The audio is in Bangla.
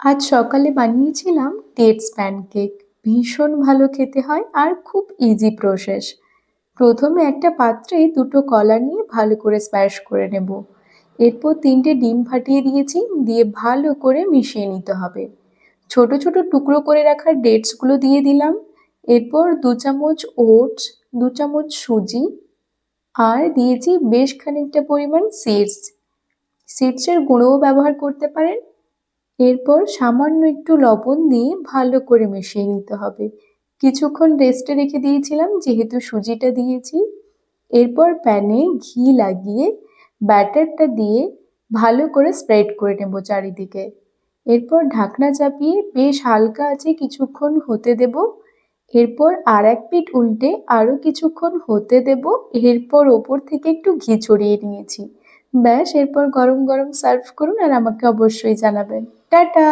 আজ সকালে বানিয়েছিলাম ডেটস প্যানকেক। ভীষণ ভালো খেতে হয় আর খুব ইজি প্রসেস। প্রথমে একটা পাত্রে দুটো কলা নিয়ে ভালো করে স্ম্যাশ করে নেব। এরপর 3টে ডিম ফাটিয়ে দিয়েছি, দিয়ে ভালো করে মিশিয়ে নিতে হবে। ছোট ছোট টুকরো করে রাখা ডেটসগুলো দিয়ে দিলাম। এরপর 2 চামচ ওটস, 2 চামচ সুজি আর দিয়েছি বেশ খানিকটা পরিমাণ সিডসের গুঁড়োও ব্যবহার করতে পারেন। এরপর সামান্য একটু লবণ দিয়ে ভালো করে মিশিয়ে নিতে হবে। কিছুক্ষণ রেস্টে রেখে দিয়েছিলাম যেহেতু সুজিটা দিয়েছি। এরপর প্যানে ঘি লাগিয়ে ব্যাটারটা দিয়ে ভালো করে স্প্রেড করে নেব চারিদিকে। এরপর ঢাকনা চাপিয়ে বেশ হালকা আঁচে কিছুক্ষণ হতে দেব। এরপর আর এক পিঠ উল্টে আরও কিছুক্ষণ হতে দেব। এরপর ওপর থেকে একটু ঘি ছড়িয়ে নিয়েছি। ব্যাস, এরপর গরম গরম সার্ভ করুন আর আমাকে অবশ্যই জানাবেন। টাটা।